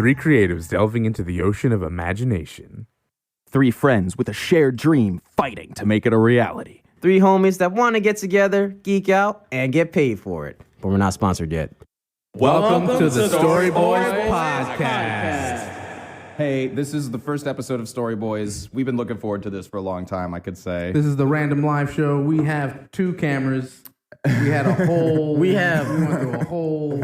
Three creatives delving into the ocean of imagination. Three friends with a shared dream fighting to make it a reality. Three homies that want to get together, geek out, and get paid for it. But we're not sponsored yet. Welcome to the Story Boyz podcast. Hey, this is the first episode of Story Boyz. We've been looking forward to this for a long time, I could say. This is the random live show. We have two cameras. We had a whole. we went through a whole.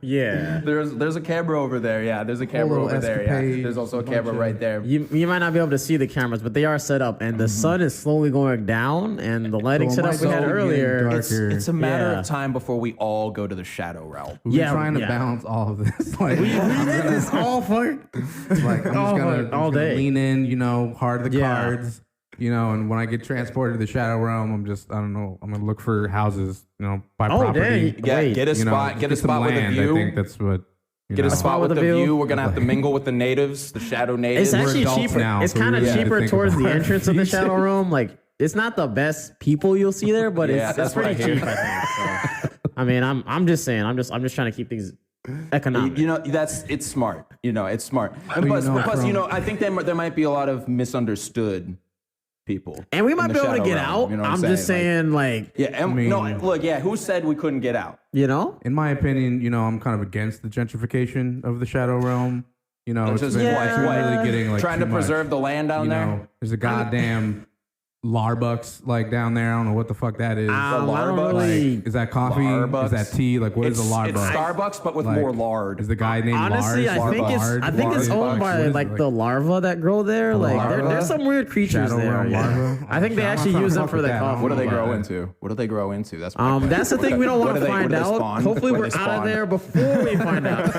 Yeah. There's a camera over there. Yeah, there's a camera over there. Yeah, there's also a camera right there. You might not be able to see the cameras, but they are set up, and the sun is slowly going down, and the lighting setup we had earlier. It's a matter of time before we all go to the shadow realm. We're trying to balance all of this. Like, we did this all fun. Like, I'm just gonna lean in. Hard the cards. And when I get transported to the shadow realm, I'm gonna look for houses, by property. Get a spot with a view. I think that's what. Get a spot with a view. We're gonna have to mingle with the natives, the shadow natives. It's actually cheaper. It's kind of cheaper towards the entrance of the shadow realm. Like, it's not the best people you'll see there, but it's pretty cheap, I think. So, I mean, I'm just saying. I'm just trying to keep things economic. It's smart. It's smart. And plus, I think there might be a lot of misunderstood people, and we might be able to get out. I'm just saying, who said we couldn't get out? In my opinion, I'm kind of against the gentrification of the shadow realm. It's just really getting trying to preserve the land down there. There's a goddamn Larbucks down there. I don't know what the fuck that is. Larbucks? Is that coffee? Larbucks. Is that tea? What is a Larbucks? It's Starbucks, but with more lard. Is the guy named Honestly, Lars? I think it's owned by the larvae that grow there. There's some weird creatures there. Larva? I think they actually use them for the coffee. What do they grow into? That's the thing we don't want to find out. Hopefully, we're out of there before we find out.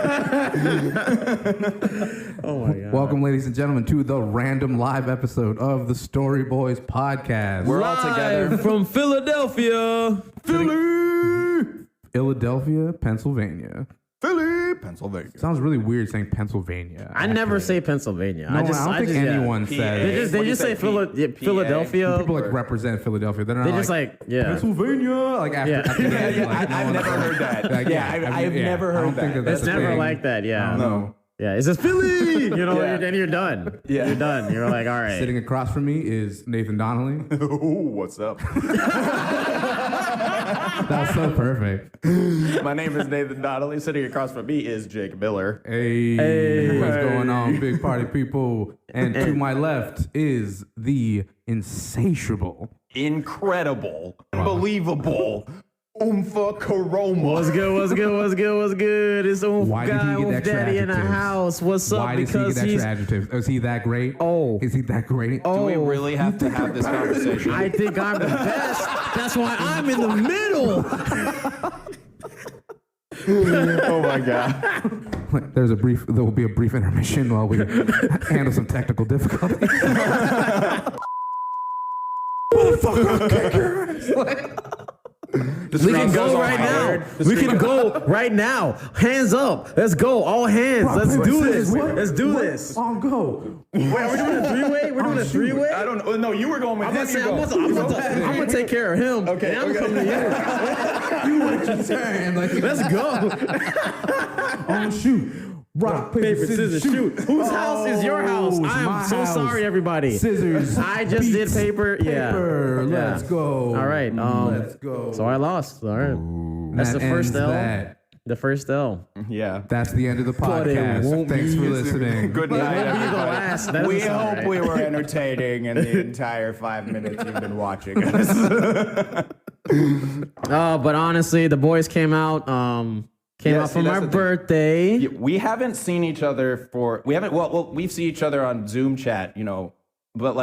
Oh my god! Welcome, ladies and gentlemen, to the random live episode of the Story Boyz podcast. We're all together from Philadelphia, Pennsylvania. Pennsylvania. Sounds really weird saying Pennsylvania. I never say Pennsylvania. No, I don't think anyone says. They just say Philadelphia. People represent Philadelphia. They're not Pennsylvania. I've never heard that. I've never heard that. It's never like that. Yeah. No. Yeah, it's just Philly, and you're done. Yeah. You're done. You're like, all right. Sitting across from me is Nathan Donnelly. Ooh, what's up? That's so perfect. My name is Nathan Donnelly. Sitting across from me is Jake Miller. Hey, what's going on, big party people? And to my left is the insatiable, incredible, unbelievable Umpha Koroma. What's good? It's Umpha guy, Umpha daddy in the house. What's up? Why does he get extra adjectives? Is he that great? Oh. Is he that great? Do we really have to have this conversation? I think I'm the best. That's why I'm in the middle. Oh my god. There will be a brief intermission while we handle some technical difficulties. Motherfucker, I'll kick your ass. We can go right now. We can go right now. Hands up. Let's go. All hands. Let's do this. Let's do this. I'll go. Wait, are we doing a three-way? We're doing a three-way? I don't know. No, you were going with him. I'm going to take care of him. Okay. I'm coming to you. You wait your turn. Let's go. Oh, shoot. Rock, paper, scissors, shoot. Whose house is your house? I am so sorry, everybody. Scissors. I just did paper. Paper. Let's go. All right. Let's go. So I lost. All right. Ooh. That's the first L. That. The first L. Yeah. That's the end of the podcast. Thanks for listening. Good night, everybody. We hope we were entertaining in the entire 5 minutes you've been watching us. But honestly, the boys came out. Came out for my birthday. Yeah, we haven't seen each other we've seen each other on Zoom chat, but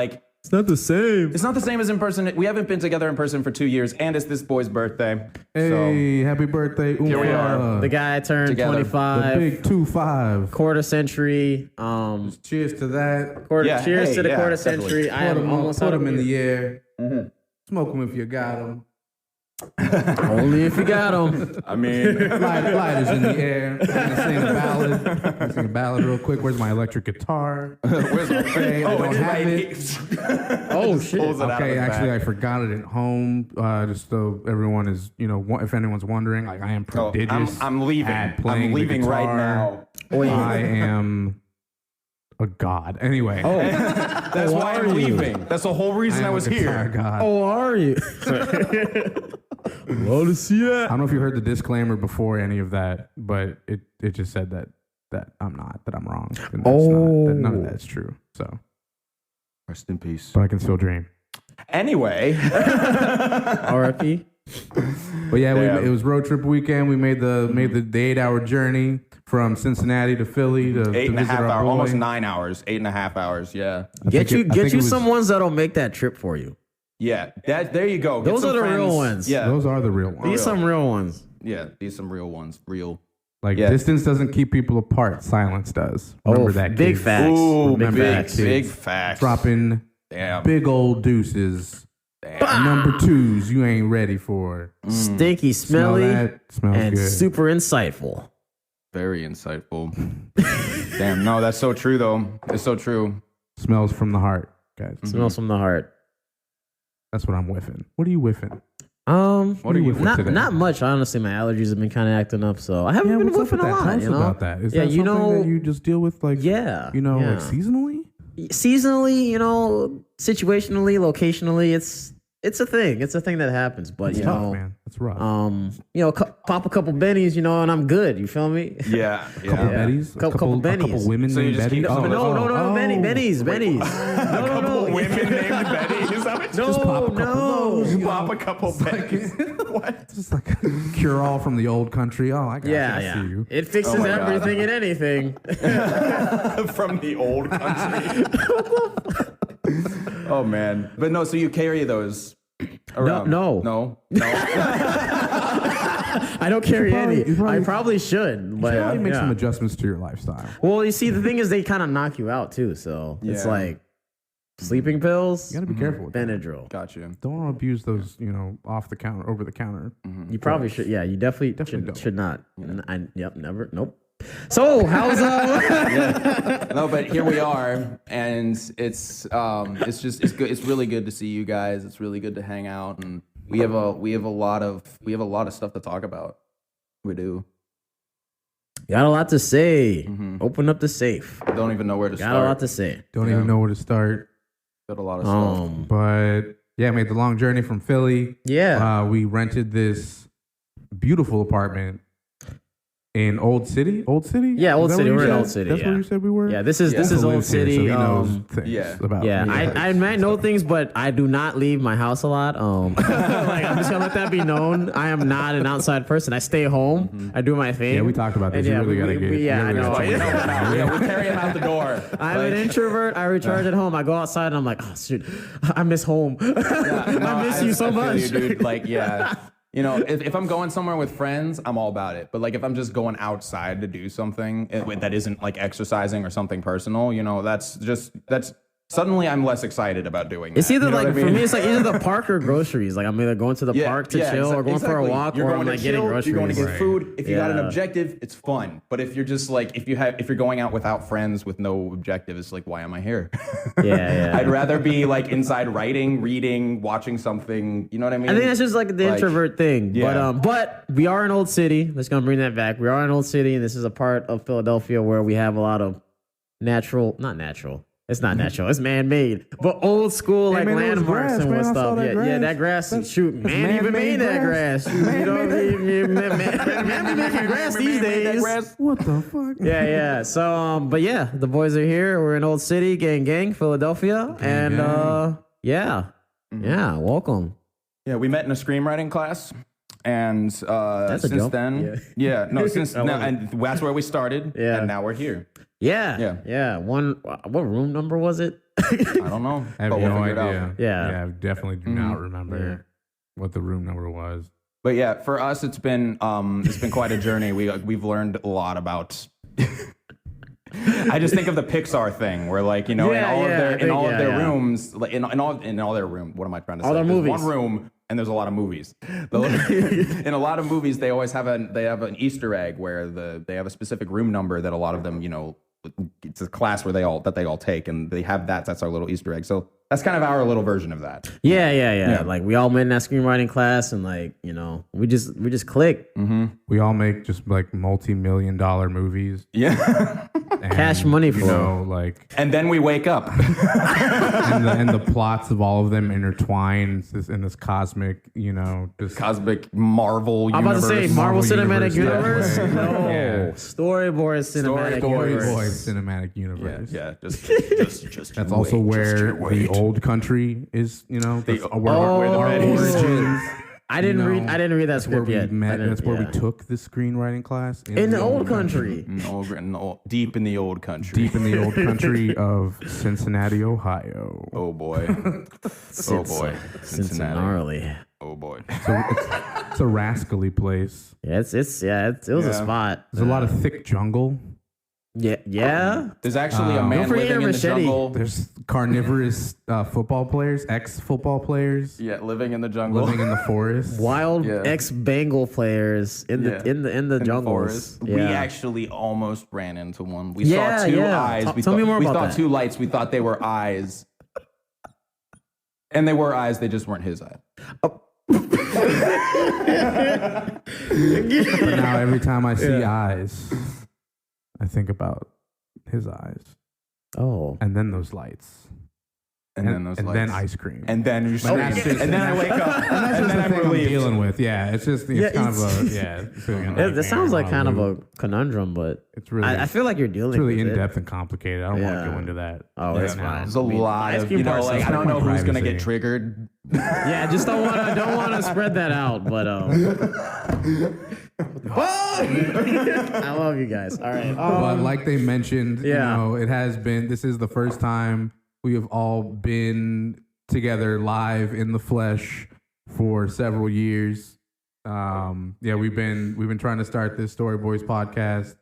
it's not the same. It's not the same as in person. We haven't been together in person for 2 years, and it's this boy's birthday. Hey, happy birthday. Here we are. The guy turned together. 25. The big 2-5. Quarter century. Cheers to that. Cheers to the quarter century. I am almost put them in the air. Mm-hmm. Smoke them if you got them. Only if you got them. I mean, Lighters in the air. I'm gonna sing a ballad. I'm gonna sing a ballad real quick. Where's my electric guitar? where's my Okay, I don't have it. Oh shit. Okay, actually, I forgot it at home. Just so everyone is, if anyone's wondering, like I am prodigious. I'm leaving. At playing I'm leaving the right guitar. now. I am a god. Anyway, That's why I'm leaving. That's the whole reason I was here. God. Oh, are you? Love to see I that. don't know if you heard the disclaimer before any of that, but it just said that I'm not, that I'm wrong. And that's not, that none of that's true. So Rest in peace. but I can still dream. Anyway, R.I.P. But yeah, it was road trip weekend. We made the 8-hour journey from Cincinnati to Philly to 8.5 visit our hours, boy. almost 9 hours, 8.5 hours. Yeah, Get you was- some ones that'll make that trip for you. yeah. There you go. Get Those some are the friends. real ones. Yeah, Those are the real ones. These some real ones. yeah. These some real ones. Real. Like Yeah. distance doesn't keep people apart. Silence does. Remember that, big kids. facts. Ooh, Remember big, that, kids. big facts. Dropping Damn. big old deuces. Number twos you ain't ready for. Stinky, Smell smelly, that? Smells and good. super insightful. Very insightful. Damn. No, that's so true though. It's so true. Smells from the heart, guys. Smells from the heart. That's what I'm whiffing. What are you whiffing? What are you whiffing not today? not much. Honestly, my allergies have been kind of acting up, so I haven't Yeah, been what's up whiffing with a that? lot. Tell us You know about that. Is Yeah, that you something know- that you just deal with, like, Yeah, like yeah. seasonally? Seasonally, situationally, locationally, it's a thing. It's a thing that happens. But It's tough, man. It's rough. pop a couple bennies, and I'm good. You feel me? Yeah. couple Yeah. Betties, Couple a couple bennies. women So you named just Betty. keep- Oh, No, bennies. No. Women named Betty. Is that what No, Just pop a couple of those, you pop a couple Bettys? What? Just like a cure all from the old country. Oh, I got you. I see you. It fixes Oh my God. everything and anything. From the old country. Oh man. But no, so you carry those around? No. No. I don't carry probably- any. you probably- I probably should, but Probably make yeah. some adjustments to your lifestyle. Well, you see, the thing is, they kind of knock you out too. So it's Yeah. like sleeping pills, You got to be careful with that. Benadryl. Gotcha. Don't want to abuse those, off the counter, over the counter. You probably should. Yeah, you definitely don't. should not. Never. Nope. So how's No, but here we are, and it's good. It's really good to see you guys. It's really good to hang out, and we have a lot of stuff to talk about. We do. got a lot to say? Open up the safe. Don't even know where to Got start. a lot to say. Don't even know where to start. Got a lot of stuff. But yeah, made the long journey from Philly. Yeah. We rented this beautiful apartment in Old City. Old City? Yeah, Old Is that City. where you We're in said? Old City, That's yeah. where you said we were? Yeah, this is He Old lives here, City. so he knows things yeah. about Yeah, me. I might know things, but I do not leave my house a lot. Like, I'm just gonna let that be known. I am not an outside person. I stay home. I do my thing. Yeah, we talked about this. And You really gotta get. yeah, I you really know. gotta check it out. We carry him out the door. I'm an introvert. I recharge at home. I go outside and I'm like, oh shoot, I miss home. I miss you so I feel much. you, dude. Like, yeah. If I'm going somewhere with friends, I'm all about it. But like, if I'm just going outside to do something that isn't like exercising or something personal, that's suddenly I'm less excited about doing that. It's either You know like what I for mean? me, it's like either the park or groceries. Like I'm either going to the park to chill or going for a exactly. walk, You're or going I'm to like getting chill, groceries. You're going to get Right. food. If you got an Yeah. objective, it's fun. But if you're just like if you're going out without friends with no objective, it's like, why am I here? Yeah. I'd rather be like inside writing, reading, watching something. You know what I mean? I think that's just like the introvert thing. yeah. But we are in Old City. Let's gonna bring that back. We are in Old City, and this is a part of Philadelphia where we have a lot of not natural. It's not natural. It's man-made, but old school like man, it was landmarks grass, and man. what I saw stuff. that Yeah, grass. that grass. Shoot, man even man-made made that grass. grass. Shoot, man be making grass these days. What the fuck? Yeah. So, but yeah, the boys are here. We're in Old City, gang, Philadelphia, and yeah, welcome. Yeah, we met in a screenwriting class, and a since jump. then, and that's where we started. Yeah. And now we're here. Yeah. What room number was it? I don't know. I have but we'll no figure it out. idea. Yeah. I definitely do not remember what the room number was. But yeah, for us, it's been quite a journey. We've learned a lot about I just think of the Pixar thing where, like, in all of their rooms, like in all their room. What am I trying to say? Their movies. One room, and there's a lot of movies. In a lot of movies, they always have an Easter egg where they have a specific room number that a lot of them, it's a class where they all take, and they have that. That's our little Easter egg. So that's kind of our little version of that. Yeah. Like we all met in that screenwriting class, and like we just click. Mm-hmm. We all make just like multi-million-dollar movies. Yeah, cash money for like. And then we wake up, and the plots of all of them intertwine in this cosmic, just cosmic Marvel universe. I'm about to say Marvel Cinematic Universe. Yeah. No, Yeah. Story Boyz Cinematic Universe. Story Boyz Cinematic Universe. Yeah. Just That's also where the old country is. Where our origins. I didn't read that script yet. That's where we took the screenwriting class in the old country. Deep in the old country. Deep in the old country of Cincinnati, Ohio. Oh boy. Cincinnati. Oh boy. So it's a rascally place. Yeah, it was a spot. There's a lot of thick jungle. Yeah. There's actually a man living in the jungle. There's carnivorous football players, ex-football players. Yeah, living in the jungle, living in the forest. Wild ex-Bengal players in the jungles. Yeah. We actually almost ran into one. We saw two eyes. Tell me more about that. We saw two lights. We thought they were eyes, and they were eyes. They just weren't his eyes. But now every time I see eyes, I think about his eyes. Oh. And then those lights. And then ice cream. And then you sleep. And then I wake up. And then I'm dealing with. Yeah, it's just kind of a It sounds like kind of a conundrum, but it's really. I feel like you're dealing. It's really with in depth and complicated. I don't want to go into that. Oh, it's fine. There's a lot of I don't know who's gonna get triggered. Yeah, just don't want to spread that out, but I love you guys. All right, but like they mentioned, this is the first time we have all been together live in the flesh for several years. We've been trying to start this Story Boyz podcast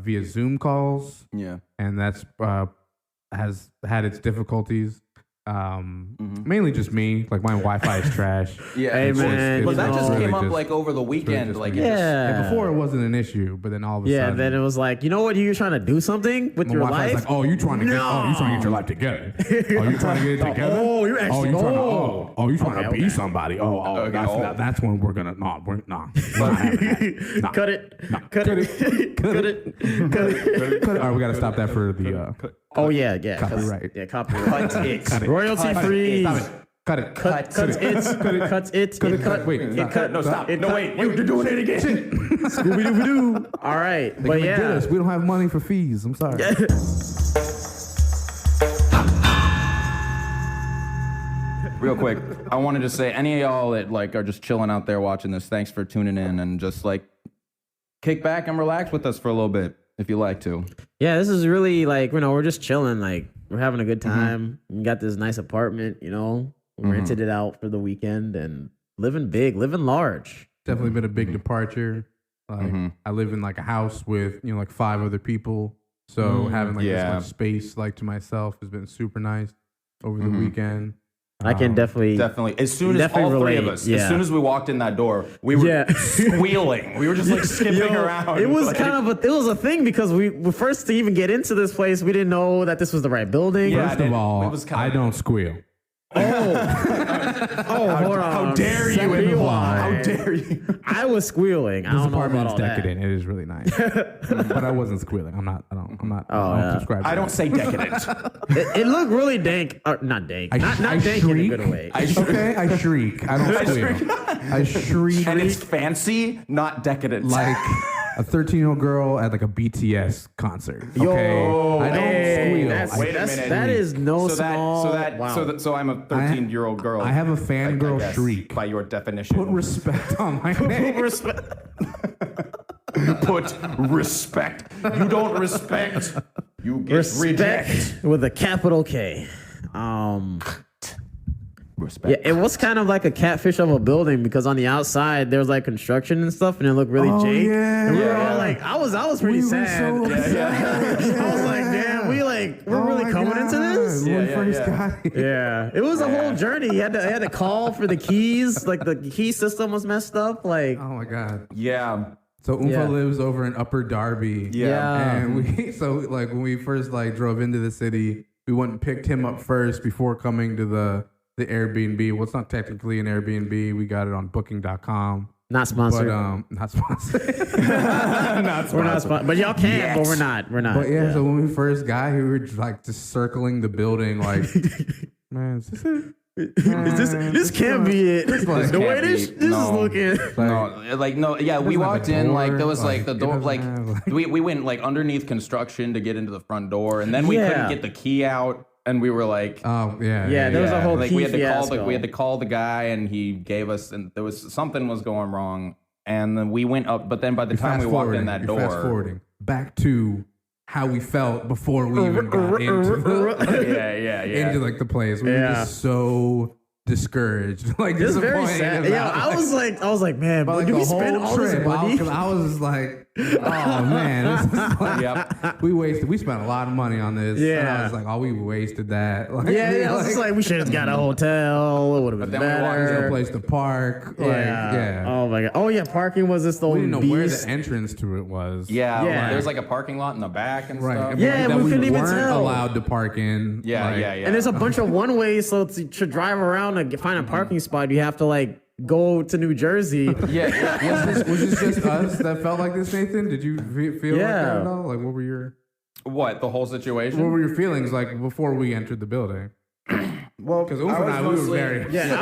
via Zoom calls. Yeah, and that's has had its difficulties. Mainly just me. Like my Wi-Fi is trash. Yeah, hey man. But that just came up like over the weekend. Before it wasn't an issue, but then all of a sudden, then it was like, you know what? You're trying to do something with your Wi-Fi's life. like, oh, you trying to get your life together? Oh, you trying to get it together? Oh, you actually. You trying to be somebody? That's when we're gonna. We're not having that. Cut it. Cut it. All right, we gotta stop that for the. Oh yeah. Copyright. Yeah, copyright. Cut it. Royalty free. Stop it. Cut it. Cut. No, stop. No, wait. You're doing it again. Scooby-Doo. All right, but yeah. We don't have money for fees. I'm sorry. Real quick, I wanted to say, any of y'all that like are just chilling out there watching this, thanks for tuning in and just like kick back and relax with us for a little bit if you like to. Yeah, this is really like, we're just chilling. Like, we're having a good time. We got this nice apartment, we rented it out for the weekend and living big, living large. Definitely been a big departure. Like I live in like a house with, like 5 other people. So having like this much space like to myself has been super nice over the weekend. I can definitely. As soon as all three of us, as soon as we walked in that door, we were squealing. We were just like skipping around. It was it was a thing because we first to even get into this place, we didn't know that this was the right building. Yeah, First of all, I don't squeal. Hold on. How dare you? How dare you? I was squealing. This apartment's decadent. It is really nice, but I wasn't squealing. I'm not. I don't subscribe. I don't say decadent. It looked really dank. Not dank. Not dank shriek. in a good way. I shriek. I don't squeal. I shriek. And it's fancy, not decadent. Like a 13-year-old girl at like a BTS concert. Okay, I don't squeal. Wait a minute. That is no small. So I'm a 13-year-old girl. I have a fangirl shriek. By your definition. Put respect on my name. Put respect. You don't respect. You get Respect reject. with a capital K. Respect. Yeah, it was kind of like a catfish of a building because on the outside there was like construction and stuff, and it looked really jank. Yeah. And we were all like, I was pretty sad. I was like, damn, we're really coming into this. Yeah, it was a whole journey. You had to call for the keys. Like the key system was messed up. Like, oh my god. Yeah. So Umpha lives over in Upper Darby. Yeah. And when we first like drove into the city, we went and picked him up first before coming to the Airbnb. Well, it's not technically an Airbnb. We got it on booking.com. not sponsored. But not sponsored. We're not sponsored. But y'all can, but we're not. But yeah, so when we first got here, we were like just circling the building like, man, is this it? This can't be it. Like, the way this is looking. We walked in like there was like the door like have, we went like underneath construction to get into the front door, and then we couldn't get the key out, and we were like, oh yeah, there was a whole like key we had to fiasco. call the guy, and he gave us, and there was something was going wrong, and then we went up, but then by the time we walked in that door, fast forwarding back to how we felt before we even got into into like the place. We were just so discouraged, like It's very disappointed. sad. Yeah, I was like, man, but like do the we spend whole all this trip, money? because I was like, oh man, this is like, we spent a lot of money on this. And I Yeah. was like, oh, we wasted that. Like, I was just like, we should have got a hotel. It would have been then we walked no better. place to park. Like, yeah. Oh my god. Oh yeah, parking was this the We didn't know where beast. the entrance to it was. Yeah. there's like a parking lot in the back and Right. stuff. And Yeah, that we couldn't even weren't tell. allowed to park in. Yeah, Like, yeah. And there's a bunch of one ways, so to drive around and find a parking spot, you have to like go to New Jersey. Was this just us that felt like this, Nathan? Did you feel like that at all? Like, what were your The whole situation? what were your feelings like before we entered the building? Well, Because Umpha and I, we were very Yeah,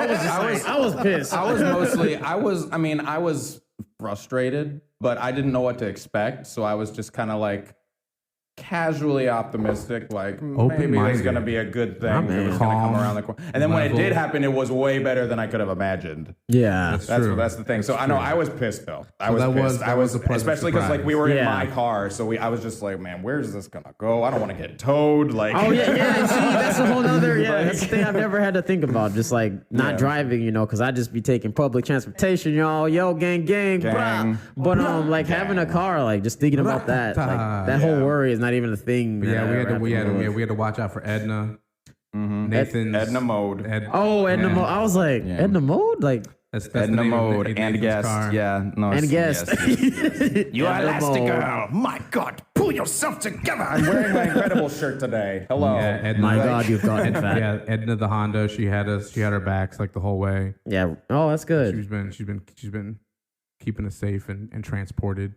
I was pissed. I was frustrated, but I didn't know what to expect, so I was just kind of like casually optimistic, like maybe Open-minded. it's gonna be a good thing. Man. It was gonna come Calm, around the corner, and then when it level. did happen, it was way better than I could have imagined. Yeah. That's the thing. So I know I was pissed though. I was pissed. that was a pleasant especially because like we were surprise. in Yeah. my car, so I was just like, man, where's this gonna go? I don't want to get towed. Like, Oh yeah. See, that's a whole other. Yeah, that's the thing I've never had to think about. Just like not driving, because I just be taking public transportation, y'all. Yo, gang, brah. But like having a car, like just thinking about that, like that whole worry is not even a thing. But that yeah, I ever we had to watch out for Edna. Nathan's Edna mode. Edna mode. I was like, Edna mode, like That's Edna the name of mode Nathan's and guest. car. Yeah, no, and it's- guest. yes. You are Elastigirl. My God, pull yourself together. I'm wearing my Incredible shirt today. Hello. Yeah, Edna, My God, you've gotten fat. yeah, Edna the Honda. She had our backs like the whole way. Yeah. Oh, that's good. She's been keeping us safe and transported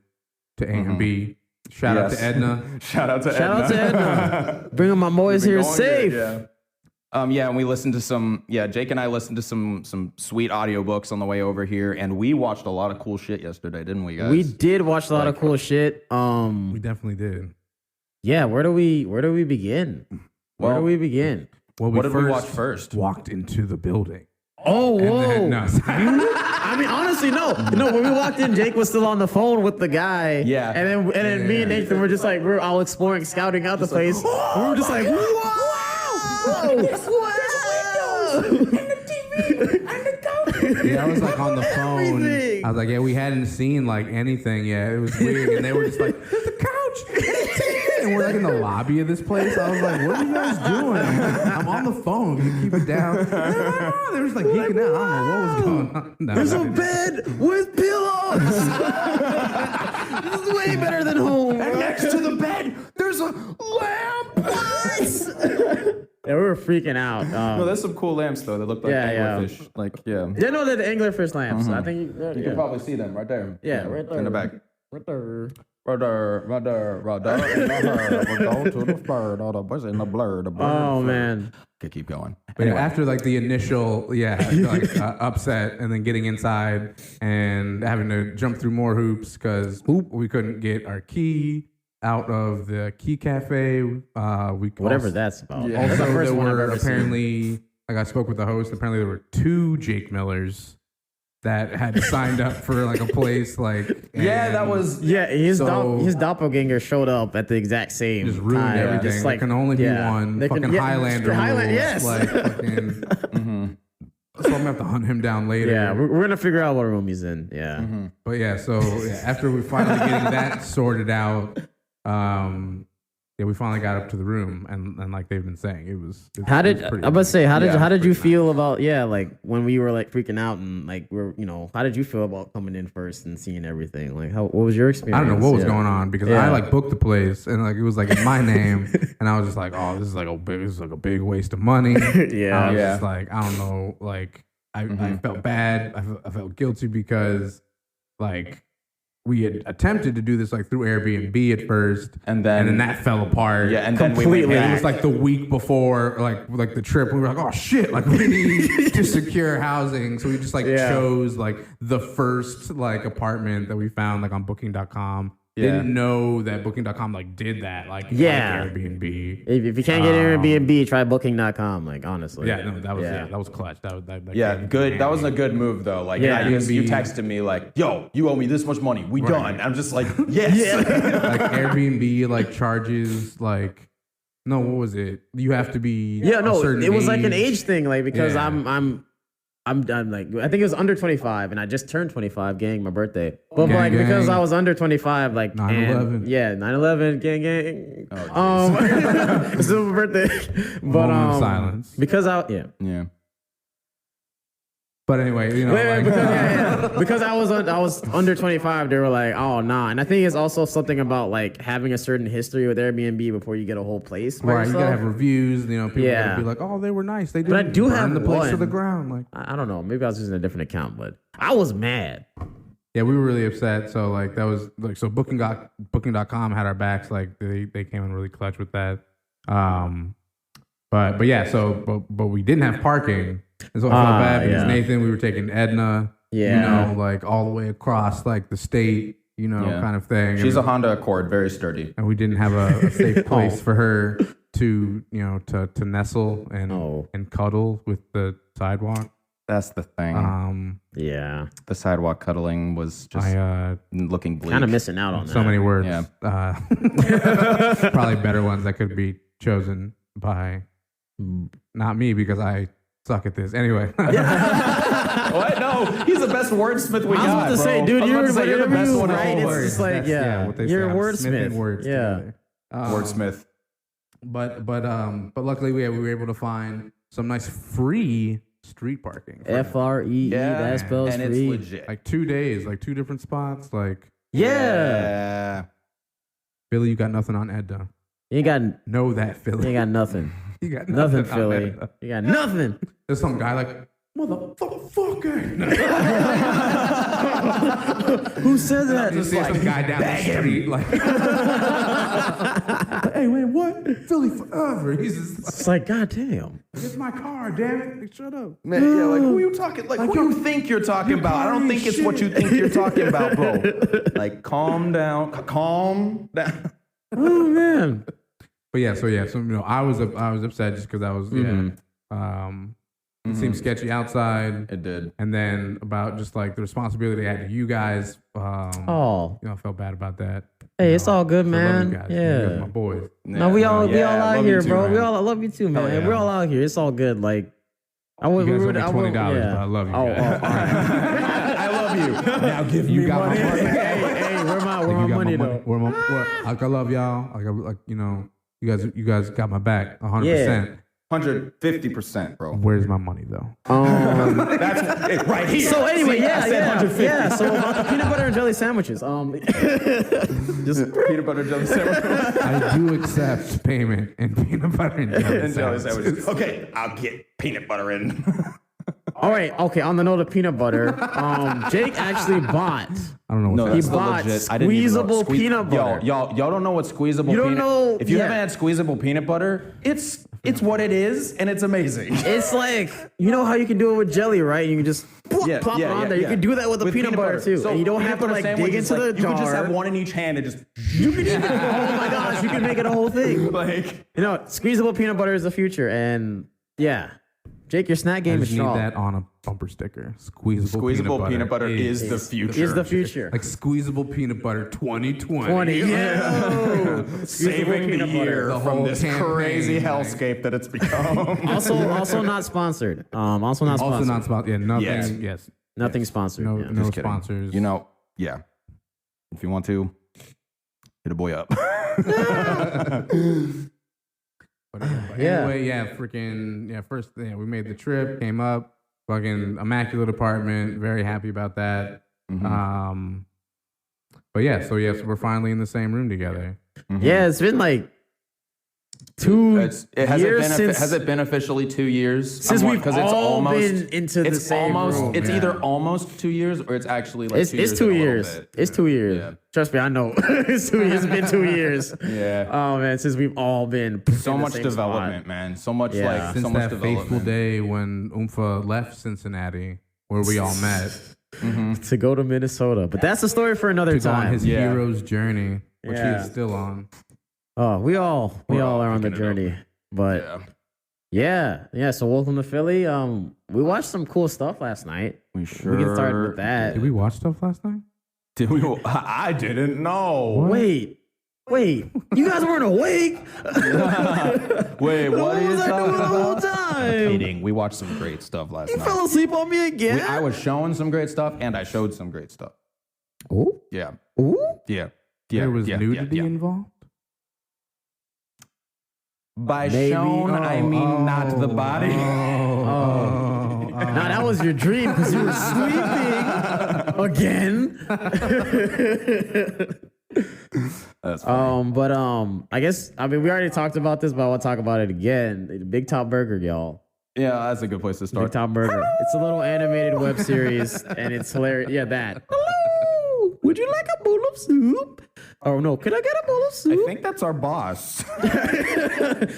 to A and B. Shout out to Edna. Shout out to Shout out to Edna. Bringing my boys here Going safe. good, yeah. And we listened to Jake and I listened to some sweet audiobooks on the way over here, and we watched a lot of cool shit yesterday, didn't we, guys? We did watch a lot of cool shit. We definitely did. Yeah, where do we begin? Where do we begin? Well, What did we watch first? Walked into the building. Oh, whoa. And then, no, I mean, honestly, no. When we walked in, Jake was still on the phone with the guy. Yeah. And then me and Nathan were just like, we're all exploring, scouting out the place. We were just like, whoa! There's windows and the TV and the couch. yeah, I was like on the phone. Everything. I was like, yeah, we hadn't seen like anything yet. It was weird, and they were just like, "There's a couch and a TV," and we're like in the lobby of this place. I was like, "What are you guys doing?" I'm on the phone. Can you keep it down? No. They were just like geeking out. I don't know what was going on. No, There's I a didn't. bed with pillows. This is way better than home. And next to the bed, there's a lamp. Yeah, we were freaking out. No, there's some cool lamps though. They look like anglerfish. Like, yeah. Yeah, no, they're the anglerfish lamps. I think You can probably see them right there. Yeah, right there. In the back. Right there. Right there. We're going to the bird. All the boys in the blur. The bird. Oh man. Okay, keep going. But yeah, after like the initial, upset, and then getting inside and having to jump through more hoops because we couldn't get our key out of the key cafe. Whatever that's about. Yeah. That's the Also, first there one I've were ever seen. apparently, like I spoke with the host. Apparently, there were 2 Jake Millers that had signed up for like a place. Like, Yeah, and that was. Yeah, his So- his doppelganger showed up at the exact same just ruined time. everything. Just there can only be one. They can- Fucking yeah, Highlander Highlander, rules. yes. Like fucking. I'm gonna have to hunt him down later. Yeah, we're gonna figure out what room he's in. Yeah. Mm-hmm. But yeah, so after we finally getting that sorted out, we finally got up to the room, and like they've been saying, it was. How did you nice. feel about like when we were like freaking out and like how did you feel about coming in first and seeing everything? Like what was your experience? I don't know what was going on because I like booked the place and like it was like in my name, and I was just like, oh, this is like a big waste of money. I was just like, I don't know, like I felt bad. I felt guilty because like. We had attempted to do this like through Airbnb at first, and then that fell apart. Yeah, and completely. Then we went back. It was like the week before, like the trip. We were like, oh shit, like we need to secure housing, so we just like chose like the first like apartment that we found like on Booking.com. Didn't know that Booking.com like did that like Airbnb. If you can't get Airbnb, try Booking.com. Like honestly, that was clutch. That good. That was a good move though. Like you texted me like, "Yo, you owe me this much money. We done." I'm just like, yes. Like Airbnb like charges like. No, what was it? You have to be it was like an age thing, like because I'm like I think it was under 25 and I just turned 25, gang, my birthday. But gang, because I was under 25, like 9/11. 9/11, gang. It's still my birthday. But moment of silence. Because But anyway, because I was under 25, they were like, oh nah. And I think it's also something about like having a certain history with Airbnb before you get a whole place. Right, you gotta have reviews. People gotta be like, oh, they were nice. They didn't but I do burn have the place one. to the ground. Like I don't know, maybe I was using a different account, but I was mad. Yeah, we were really upset. So like that was like Booking.com had our backs. Like they came in really clutch with that. But we didn't have parking. And so I felt bad because Nathan, we were taking Edna, like all the way across like the state, kind of thing. She's a Honda Accord, very sturdy. And we didn't have a safe place for her to nestle and cuddle with the sidewalk. That's the thing. The sidewalk cuddling was just looking bleak. Kind of missing out on that. So many words. Yeah. Probably better ones that could be chosen by not me because I suck at this. Anyway. What? No, he's the best wordsmith we got. I was about to say, dude, you're the best one. Right? It's just like, what they you're say. a wordsmith. Words wordsmith. But luckily we were able to find some nice free street parking. FREE. That spells and free. it's legit. Like 2 days, like 2 different spots. Like yeah. Billy, you got nothing on Edna. You ain't got know that, Philly. You ain't got nothing. You got nothing, Philly. You got nothing. There's some guy like, motherfucker. Who said that? Just like some guy down the street, like, hey, man, what? Philly forever. He's just it's like, God damn. It's my car, damn it. Like, shut up. Man, like, who are you talking? Like, who you think you're talking about? I don't think it's what you think you're talking about, bro. Like, calm down. Calm down. Oh, man. But yeah, so I was upset just because I was it seemed sketchy outside. It did. And then about just like the responsibility I had to you guys. I felt bad about that. Hey, it's all good, man. I love you guys. Yeah, you guys are my boys. No, we all out here, too, bro. Man. I love you too, man. Yeah. We're all out here. It's all good. Like, you guys owe me $20, but I love you guys. I love you. Now give You me got money. my money. Hey, where my money though? Like I love y'all. You guys got my back 100%. 150%, bro. Where's my money though? That's it, right here. So anyway, See, I said 150. Yeah. So about the peanut butter and jelly sandwiches. Just peanut butter jelly sandwich. I do accept payment in peanut butter and jelly sandwiches. Okay, I'll get peanut butter in. All right. Okay. On the note of peanut butter, Jake actually bought. I don't know what he bought squeezable peanut butter. Y'all don't know what squeezable you don't peanut know, if you haven't had squeezable peanut butter, it's what it is and it's amazing. It's like, you know how you can do it with jelly, right? You can just plop it on there. You can do that with the peanut butter too. So and you don't have to like dig into the jar. You can just have one in each hand and just you can even, oh my gosh, you can make it a whole thing. Like, squeezable peanut butter is the future, and yeah. Jake, your snack I game just is need strong. that on a bumper sticker. Squeezable peanut butter is the future. Is the future. Like squeezable peanut butter 2020. 20. Yeah. Saving the year The from whole this campaign, crazy like- hellscape that it's become. Also not sponsored. Also not sponsored. Also not sponsored. Yeah, nothing. Yes. Yes. Nothing sponsored. No, yeah. no Just kidding. sponsors. You know, yeah. If you want to, hit a boy up. But Yeah. anyway, first, we made the trip, came up, fucking immaculate apartment, very happy about that. But yeah, so we're finally in the same room together. Yeah, it's been like 2 years since. Has it been officially 2 years? Since we've Because all been into the same room. It's either almost 2 years or it's actually like It's 2 years. it's 2 and a little years. bit. It's 2 years. Yeah. Trust me, I know. It's 2 years. It's been 2 years. Yeah. Oh man, since we've all been So in the much same development, spot. man. So much Yeah. like Since so much that development. fateful day when Umpha left Cincinnati, where we all met, To go to Minnesota, but that's a story for another to go on time. his hero's journey, which he Yeah. is still on. Oh, we all all are on the picking it up. journey. But yeah. So welcome to Philly. We watched some cool stuff last night. We We can start with that. Did we watch stuff last night? Did we? I didn't know. Wait, you guys weren't awake. Wait, what What are you was I talking doing the whole about? time? Kidding. We watched some great stuff last You night. fell asleep on me again. I was showing some great stuff, and I showed some great stuff. Ooh, Yeah, ooh. yeah. There was nudity involved? By Maybe. shown, I mean not the body. Now that was your dream because you were sleeping again. That's funny. But I guess we already talked about this, but I want to talk about it again. Big Top Burger, y'all. Yeah, that's a good place to Big start. Top Burger. It's a little animated web series, and it's hilarious. Yeah, that. Hello, would you like a bowl of soup? Oh no, can I get a bowl of I soup? think that's our boss.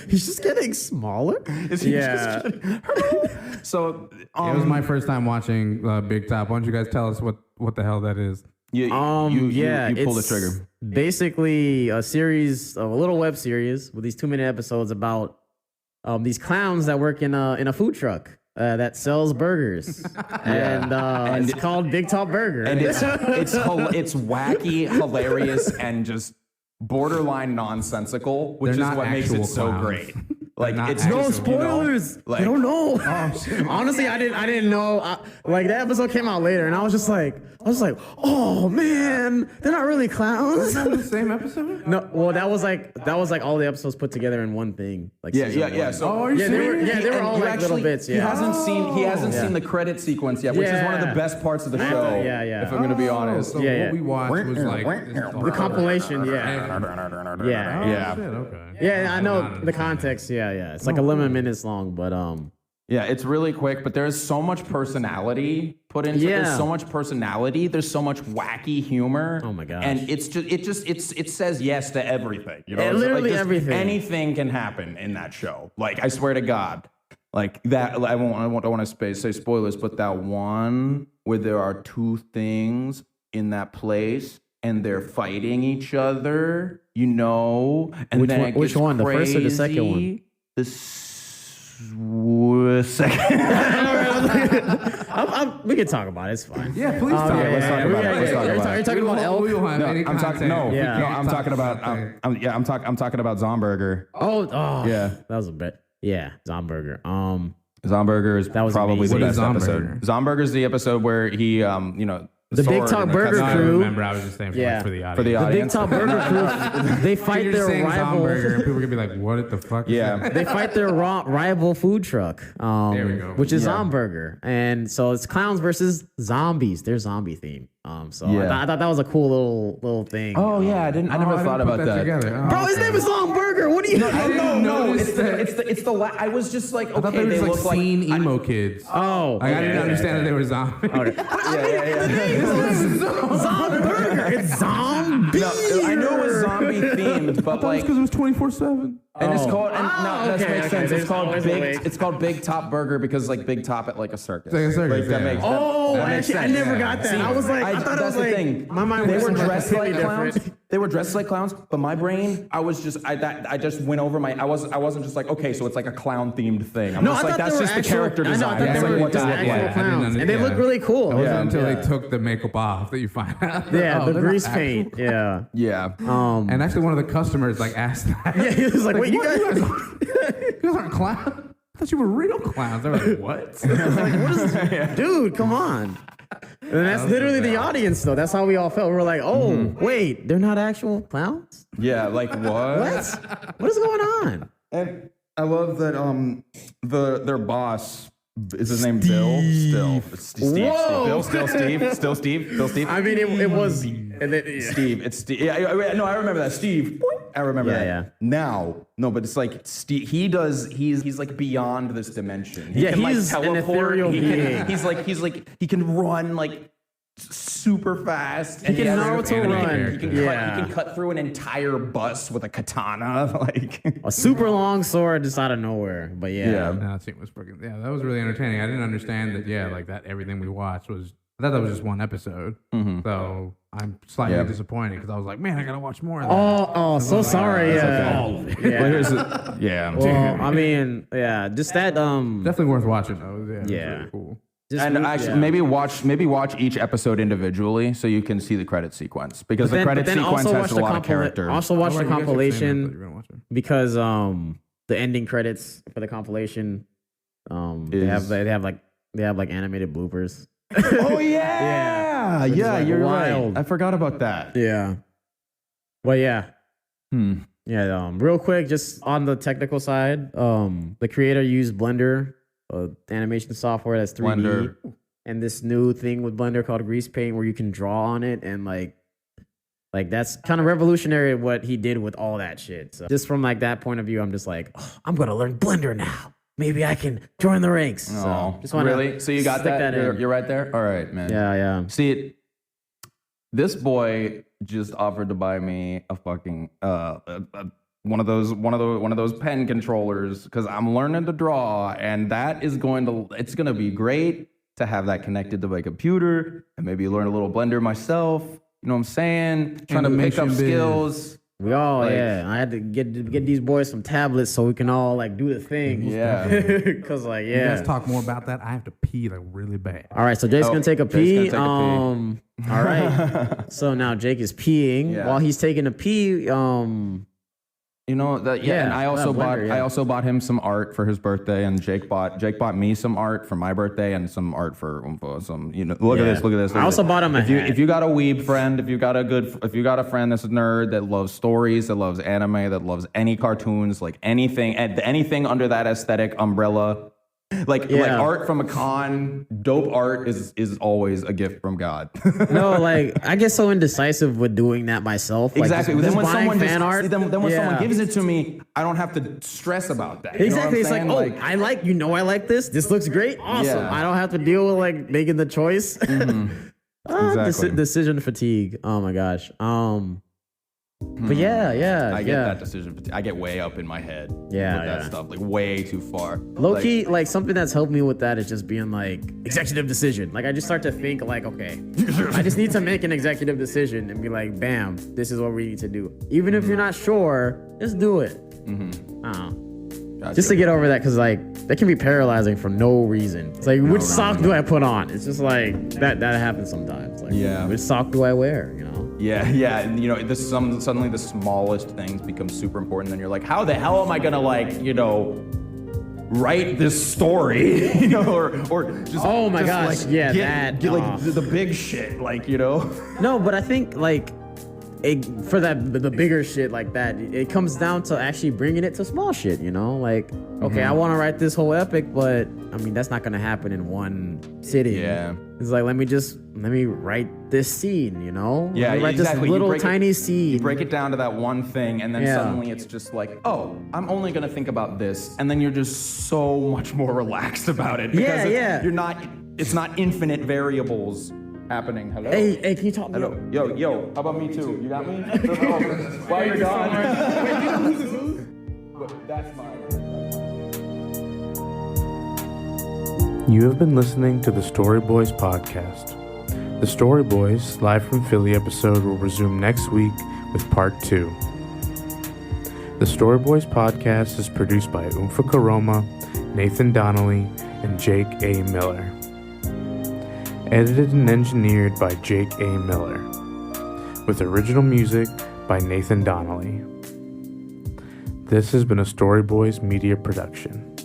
He's just getting smaller. Is he Yeah. just so It was my first time watching Big Top. Why don't you guys tell us what the hell that is? you pull the it's trigger. Basically, a little web series with these 2-minute episodes about these clowns that work in a food truck that sells burgers, and it's called Big Top Burger. And it's wacky, hilarious, and just borderline nonsensical, which They're is not what makes actual it so clowns. great. Like not it's actual- just, no spoilers. like- I don't know. Honestly, I didn't know. Like that episode came out later, and I was just like, oh man, they're not really clowns. The same episode? No, well, that was like all the episodes put together in one thing. Like season one. So Oh, are you Yeah, they were, serious? yeah, they were and all you like little bits. He Yeah. hasn't seen the credit sequence yet, which is one of the Yeah. best parts of the show. Yeah. If I'm gonna be honest. So Yeah, what we watched was like The compilation. Yeah. Yeah. Yeah. Shit, okay. Yeah, I know the context. Yeah. It's like 11 minutes long, but Yeah, it's really quick, but there's so much personality put into it. Yeah. There's so much personality. There's so much wacky humor. Oh my gosh. And it says yes to everything. You know, Yeah, It's literally just everything. Anything can happen in that show. Like I swear to God, like that. I don't want to say spoilers, but that one where there are two things in that place and they're fighting each other. You know, and Which then one- it which gets one? The first or the second one? crazy. Second. we can talk about it. It's fine. Yeah, please talk. let's talk about it. Let's talk about it. Are you talking about elk? We don't have any I'm talking. content. Yeah. No, I'm talking about. I'm talking about Zomburger. Oh, Yeah. that was a bit. Yeah, Zomburger. Zomburger is was probably amazing. the What is best Zomburger? episode. Zomburger is the episode where he, The Big sword Top and Burger No, I crew. remember. I was just saying Yeah. for the audience. for the The Big audience. Top Burger crew. They fight You're their just saying rival. Zomburger, and people are gonna be like, "What the fuck?" is Yeah. that?" They fight their rival food truck, we go. which is Zomburger, and so it's clowns versus zombies. Their zombie theme. So Yeah. I thought that was a cool little thing. Oh yeah, I never Oh, I thought didn't put about that. Together. Oh, Bro, his okay. name is Zomburger. What do you? I didn't notice that. It's the. I was just like, I thought okay, they were they just look like like. scene emo kids. Oh, Like, I didn't understand that they were zombies. Zomburger. It's zombie. No, I know it was zombie themed, but like. because it was 24/7. And it's called, and no, that okay, makes okay. sense. There's It's called always a Big. way. It's called Big Top Burger because like Big Top at like a circus. Like a circus, Like, that yeah. makes. Oh, that makes I sense. never got that. See, I was like, I thought it that's was the like, thing. my mind They was were somewhere dressed like completely clowns. different. they were dressed like clowns, but my brain, I just went over I wasn't just like, okay, so it's like a clown themed thing. I'm just like, that's just the character design. I thought they were just actual clowns, and they look really cool. It wasn't until they took the makeup off that you find out. Yeah, the grease paint. Yeah. And actually, one of the customers like asked that. Yeah, he was like, wait, you guys aren't clowns? I thought you were real clowns. I was like, what? Like, what is this? Dude, come on. And that's literally the audience, though. That's how we all felt. We were like, oh, wait, they're not actual clowns? Yeah, like what? What is going on? And I love that their boss is his name Bill? Steve. I mean, it was Steve. It's Steve. Yeah, no, I remember that. Steve. I remember that. Yeah. Now, no, but it's like Steve. He's like beyond this dimension. He Yeah, can, he's like, an teleport. ethereal being. He's like he can run like super fast. He can Naruto run. He can cut through an entire bus with a katana. Like a super long sword just out of nowhere. But yeah. No, that scene was freaking. Yeah, that was really entertaining. I didn't understand that. Yeah, like that. Everything we watched was. I thought that was just one episode. So I'm slightly disappointed because I was like, man, I gotta watch more of that. So sorry. yeah. Well, I mean, yeah, just that. Definitely worth watching though. Yeah. It was really cool. And actually, maybe watch each episode individually so you can see the credit sequence because the credit sequence has a lot of character. Also watch the compilation because the ending credits for the compilation they have like animated bloopers. Oh yeah, you're wild. Right. I forgot about that. Yeah, well, yeah. Yeah. Real quick, just on the technical side, the creator used Blender. Animation software that's 3D, Blender. And this new thing with Blender called grease paint where you can draw on it, and like that's kind of revolutionary what he did with all that shit. So just from like that point of view, I'm just like, I'm gonna learn Blender now. Maybe I can join the ranks. So just really? So you got that? You're right there. All right, man. Yeah. See, this boy just offered to buy me a fucking one of those pen controllers because I'm learning to draw, and that is it's going to be great to have that connected to my computer and maybe learn a little Blender myself. You know what I'm saying? Trying to pick up skills. We all, I had to get these boys some tablets so we can all like do the thing. Yeah. Because like, You guys talk more about that. I have to pee like really bad. All right, so Jake's gonna take a pee. All right. So now Jake is peeing. Yeah. While he's taking a pee, You know that, and I also bought him some art for his birthday, and Jake bought me some art for my birthday and some art for Umpha. Look at this. I also bought him a hat. If you got a weeb friend, if you got a friend that's a nerd that loves stories, that loves anime, that loves any cartoons, like anything under that aesthetic umbrella. Like art from a con, dope art is always a gift from God. No, like I get so indecisive with doing that myself. Exactly. Like, then when someone someone gives it to me, I don't have to stress about that. Exactly. You know it's like, I like this. This looks great. Awesome. Yeah. I don't have to deal with like making the choice. Exactly. Decision fatigue. Oh my gosh. But yeah. I get that decision. I get way up in my head. With that stuff, like way too far. Low key, like something that's helped me with that is just being like executive decision. Like I just start to think like, okay, I just need to make an executive decision and be like, bam, this is what we need to do. Even if you're not sure, just do it. I don't know. Gotcha. Just to get over that, because like that can be paralyzing for no reason. It's like, which sock do I put on? It's just like that happens sometimes. Like, which sock do I wear? You know? Yeah, and you know, suddenly the smallest things become super important. Then you're like, how the hell am I gonna write this story? or just oh my gosh, like, get like the big shit, like No, but I think like. For the bigger shit like that, it comes down to actually bringing it to small shit, you know? Like, okay, I want to write this whole epic, but I mean, that's not going to happen in one sitting. Yeah. It's like, let me write this scene, you know? Yeah, write exactly. This little tiny scene. You break it down to that one thing, and then suddenly it's just like, oh, I'm only going to think about this. And then you're just so much more relaxed about it. Because it's not infinite variables happening. Hello. Hey, can you talk? Hello. Yo. How about me too? You got me? While you're gone. That's mine. You have been listening to the Story Boyz podcast. The Story Boyz live from Philly episode will resume next week with Part 2. The Story Boyz podcast is produced by Umpha Koroma, Nathan Donnelly, and Jake A. Miller. Edited and engineered by Jake A. Miller, with original music by Nathan Donnelly. This has been a Story Boyz media production.